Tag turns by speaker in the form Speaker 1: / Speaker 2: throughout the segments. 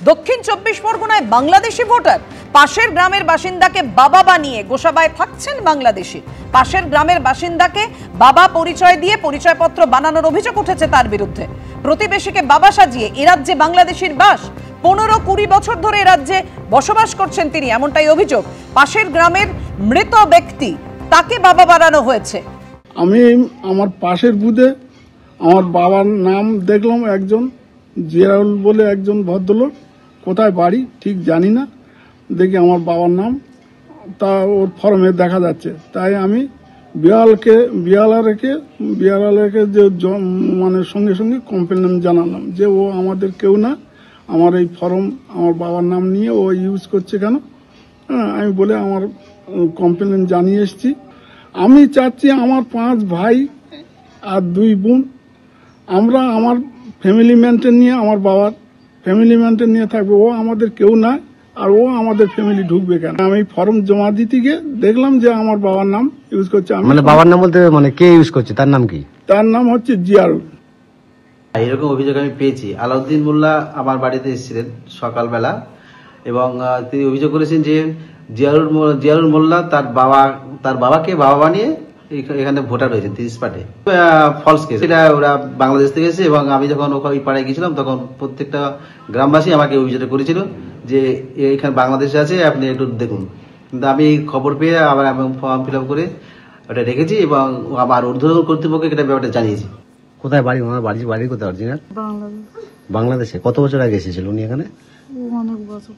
Speaker 1: দক্ষিণ 24 পরগনায় বাংলাদেশি ভোটার পাশের গ্রামের বাসিন্দাকে বাবা বানিয়ে গোসাবায় থাকছেন বাংলাদেশি। পাশের গ্রামের বাসিন্দাকে বাবা পরিচয় দিয়ে পরিচয়পত্র বানানোর অভিযোগ উঠেছে তার বিরুদ্ধে। প্রতিবেশীকে বাবা সাজিয়ে এ রাজ্যে বাংলাদেশির বাস। 15-20 বছর ধরে এ রাজ্যে বসবাস করছেন তিনি, এমনটাই অভিযোগ। পাশের গ্রামের মৃত ব্যক্তি, তাকে বাবা বানানো হয়েছে।
Speaker 2: আমি আমার পাশের বুথে আমার বাবার নাম দেখলাম, একজন জিয়াউল বলে একজন ভদ্রলোক, কোথায় বাড়ি ঠিক জানি না, দেখি আমার বাবার নাম তা ওর ফর্মে দেখা যাচ্ছে। তাই আমি বিয়ালারকে যে মানে সঙ্গে সঙ্গে কমপ্লেন জানালাম যে ও আমাদের কেউ না, আমার এই ফর্ম আমার বাবার নাম নিয়ে ও ইউজ করছে কেন। আমি বলে আমার কমপ্লেন জানিয়ে এসেছি। আমি চাচ্ছি আমার 5 ভাই আর 2 বোন, আমরা আমার ফ্যামিলি মেনটেন নিয়ে, আমার বাবার ফ্যামিলি মেনটেন নিয়ে থাকবে। ও আমাদের কেউ না, আর ও আমাদের ফ্যামিলি ঢুকবে কেন? আমি ফর্ম জমা দিতে গিয়ে দেখলাম যে আমার বাবার নাম ইউজ করছে।
Speaker 3: মানে বাবার নাম বলতে মানে কে ইউজ করছে, তার নাম কি?
Speaker 2: তার নাম হচ্ছে জিয়াউল।
Speaker 4: এরকম অভিযোগ আমি পেয়েছি। আলাউদ্দিন মোল্লা আমার বাড়িতে এসেছিলেন সকালবেলা এবং তিনি অভিযোগ করেছেন যে জিয়াউল মোল্লা তার বাবাকে বাবা বানিয়ে এখানে ভোটার হয়েছেন 30 পার্টে। ফলস কেস, এটা ওরা বাংলাদেশ থেকে এসেছে এবং আমি যখন ওই পাড়ায় গেছিলাম তখন প্রত্যেকটা গ্রামবাসী আমাকে অভিযোগ করেছিল যে এখানে বাংলাদেশে আছে, আপনি একটু দেখুন। কিন্তু আমি খবর পেয়ে আবার ফর্ম ফিল আপ করে ওটা রেখেছি এবং আমার ঊর্ধ্বতন কর্তৃপক্ষকে এটা ব্যাপারটা জানিয়েছি।
Speaker 3: কোথায় বাড়ি? ওনার বাড়ি কোথায় অরিজিনাল? বাংলাদেশে। কত বছর আগে এসেছিল উনি এখানে?
Speaker 5: অনেক বছর।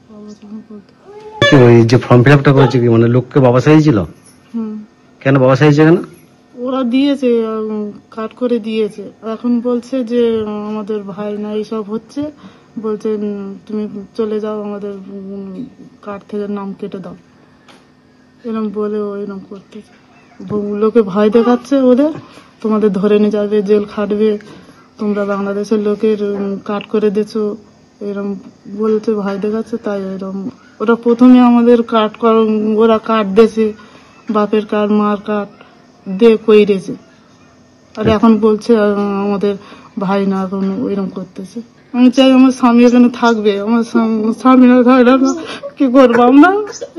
Speaker 3: ওই যে ফর্ম ফিল আপটা করেছে কি মানে লোককে বাবা সাজিয়েছিল? কেন বাবা সাজিয়েছে কেন?
Speaker 5: ওরা দিয়েছে, কাট করে দিয়েছে। এখন বলছে যে আমাদের ভাই না এইসব হচ্ছে, বলছে তুমি চলে যাও, আমাদের কার্ড থেকে নাম কেটে দাও, এরকম বলে ও এরকম করতেছে। লোকে ভয় দেখাচ্ছে ওদের, তোমাদের ধরে নিয়ে যাবে, জেল খাটবে, তোমরা বাংলাদেশের লোকের কাট করে দিয়েছো, এরকম বলতে ভয় দেখাচ্ছে। তাই এরকম ওরা প্রথমে আমাদের ওরা কাট দিয়েছে, বাপের কার্ড মার কার্ড দিয়ে কইরেছে, আর এখন বলছে আমাদের ভাই না, এখন ওইরকম করতেছে। আমি চাই আমার স্বামী এখানে থাকবে, আমার স্বামী না থাকলে কি করবো আমরা?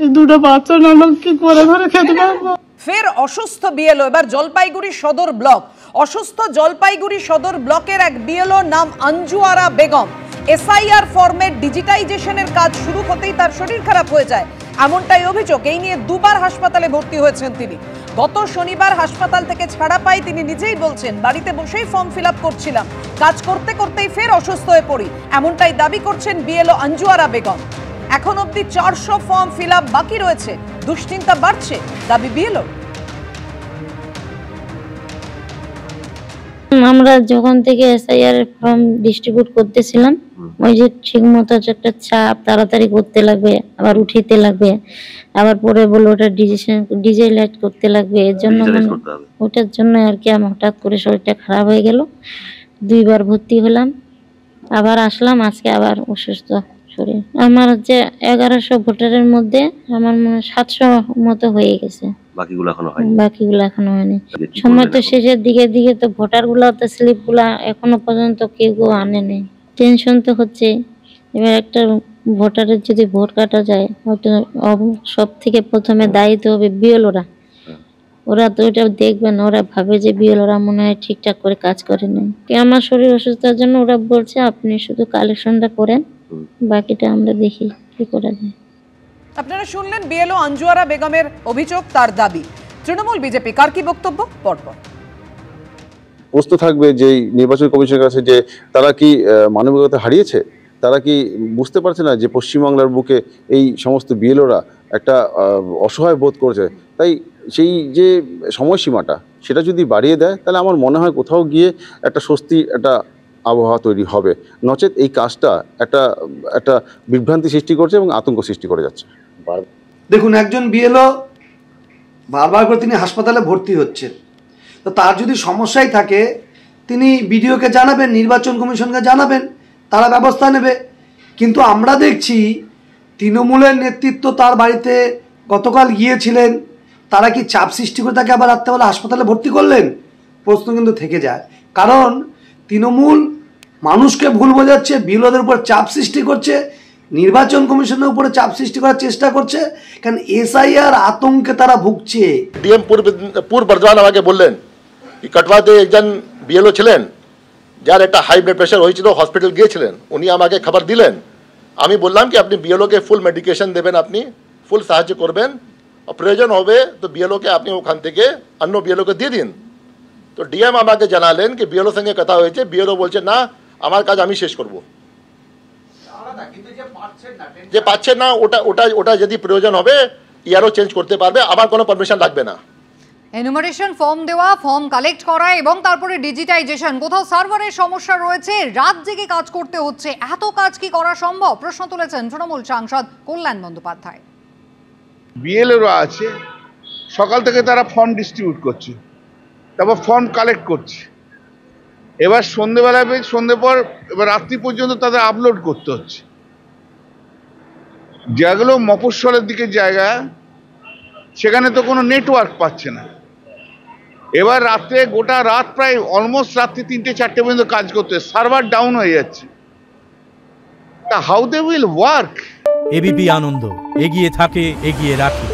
Speaker 5: এই 2টা বাচ্চা না কি করে ধরে খেতে পারবো?
Speaker 1: ফের অসুস্থ বিএলও, এবার জলপাইগুড়ি সদর ব্লক। অসুস্থ জলপাইগুড়ি সদর ব্লকের এক বিএলও, নাম আঞ্জুয়ারা বেগম। এসআইআর ফর্মের ডিজিটাইজেশনের কাজ শুরু হতেই তার শরীর খারাপ হয়ে যায়, এমনটাই অভিযোগ। এই নিয়ে 2 বার হাসপাতালে ভর্তি হয়েছেন তিনি। গত শনিবার হাসপাতাল থেকে ছাড়া পাই তিনি নিজেই বলছেন, বাড়িতে বসেই ফর্ম ফিল আপ করছিলাম, কাজ করতে করতেই ফের অসুস্থ হয়ে পড়ি, এমনটাই দাবি করছেন বিএলও আঞ্জুয়ারা বেগম। এখন অবধি 400 ফর্ম ফিল আপ বাকি রয়েছে, দুশ্চিন্তা বাড়ছে, দাবি বিএলও।
Speaker 6: আমরা যখন থেকে এসআইআর ফর্ম ডিস্ট্রিবিউট করতেছিলাম, ওই যে ঠিক মতো একটা চাপ, তাড়াতাড়ি করতে লাগবে, আবার উঠিতে লাগবে, আবার পরে বলে ওটা ডিজিটাইজ করতে লাগবে, এর জন্য ওটার জন্য আর কি আমার হঠাৎ করে শরীরটা খারাপ হয়ে গেল। 2 বার ভর্তি হলাম, আবার আসলাম, আজকে আবার অসুস্থ শরীর। আমার হচ্ছে 1100 ভোটারের মধ্যে আমার মনে 700 মতো হয়ে গেছে, বাকিগুলো এখনো হয়নি। সময় তো শেষের দিকে তো ভোটার গুলা তো স্লিপ গুলা এখনো পর্যন্ত কেউ আনেনি। টেনশন তো হচ্ছে। এবার একটা ভোটারের যদি ভোট কাটা যায়, হয়তো সব থেকে প্রথমে দায়িত্ব হবে বিএলওরা। ওরা তো এটা দেখবেন, ওরা ভাবে যে বিএলওরা মনে হয় ঠিকঠাক করে কাজ করে নাই। আমার শরীর অসুস্থতার জন্য ওরা বলছে আপনি শুধু কালেকশনটা করেন, বাকিটা আমরা দেখি কি করা যায়।
Speaker 1: আপনারা শুনলেন বিএলও আঞ্জুয়ারা বেগমের অভিযোগ, তার দাবি। তৃণমূল বিজেপি কার কি বক্তব্য পরপর।
Speaker 7: প্রশ্ন থাকবে যে নির্বাচন কমিশনের কাছে যে তারা কি মানবিকতা হারিয়েছে, তারা কি বুঝতে পারছে না যে পশ্চিমবাংলার বুকে এই সমস্ত বিএলওরা একটা অসহায় বোধ করছে। তাই সেই যে সময়সীমাটা সেটা যদি বাড়িয়ে দেয়, তাহলে আমার মনে হয় কোথাও গিয়ে একটা স্বস্তি, একটা আবহাওয়া তৈরি হবে। নচেত এই কাজটা একটা বিভ্রান্তি সৃষ্টি করছে এবং আতঙ্ক সৃষ্টি করে যাচ্ছে।
Speaker 8: দেখুন, একজন বিএলও বারবার করে তিনি হাসপাতালে ভর্তি হচ্ছেন, তো তার যদি সমস্যাই থাকে তিনি বিডিওকে জানাবেন, নির্বাচন কমিশনকে জানাবেন, তারা ব্যবস্থা নেবে। কিন্তু আমরা দেখছি তৃণমূলের নেতৃত্ব তার বাড়িতে গতকাল গিয়েছিলেন, তারা কি চাপ সৃষ্টি করে তাকে আবার রাত্রেবেলা হাসপাতালে ভর্তি করলেন? প্রশ্ন কিন্তু থেকে যায়। কারণ তৃণমূল মানুষকে ভুল বোঝাচ্ছে, বিএলওদের উপর চাপ সৃষ্টি করছে, নির্বাচন কমিশনের উপরে চাপ সৃষ্টি করার চেষ্টা করছে, কারণ এসআইআর আতঙ্কে তারা ভুগছে।
Speaker 9: ডিএম পূর্ব বর্ধমান আমাকে বললেন কি কটওয়াতে একজন বিএলও ছিলেন যার একটা হাই ব্লাড প্রেশার হয়েছিল, হসপিটাল গিয়েছিলেন, উনি আমাকে খবর দিলেন। আমি বললাম কি আপনি বিএলওকে ফুল মেডিকেশন দেবেন, আপনি ফুল সাহায্য করবেন, প্রয়োজন হবে তো বিএলওকে আপনি ওখান থেকে অন্য বিএলওকে দিয়ে দিন। তো ডিএম আমাকে জানালেন কি বিএলও সঙ্গে কথা হয়েছে, বিএলও বলছে না আমার কাজ আমি শেষ করব, যে পাচ্ছে না ওটা ওটা ওটা যদি প্রয়োজন হবে ইয়ারও চেঞ্জ করতে পারবে, আমার কোনো পারমিশন লাগবে না।
Speaker 10: এনুমারেশন ফর্ম দেওয়া, ফর্ম কালেক্ট করা এবং তারপরে ডিজিটাইজেশন, কোথাও সার্ভারের সমস্যা রয়েছে, রাত জেগে কাজ করতে হচ্ছে, এত কাজ কি করা সম্ভব? প্রশ্ন তুলেছেন তৃণমূল সাংসদ কল্যাণ বন্দ্যোপাধ্যায়।
Speaker 11: বিএলওরা আছে, সকাল থেকে তারা ফর্ম ডিস্ট্রিবিউট করছে, তারপর ফর্ম কালেক্ট করছে, এবার সন্ধেবেলায় সন্ধে পর এবার রাত্রি পর্যন্ত তাদের আপলোড করতে হচ্ছে। যেগুলো মফস্বলের দিকে জায়গা সেখানে তো কোনো নেটওয়ার্ক পাচ্ছে না, এবার রাত্রে গোটা রাত প্রায় অলমোস্ট রাত্রি 3-4 পর্যন্ত কাজ করতে, সার্ভার ডাউন হয়ে যাচ্ছে। তা how they will work?
Speaker 12: ABP Ananda, এগিয়ে থাকে, এগিয়ে রাখে।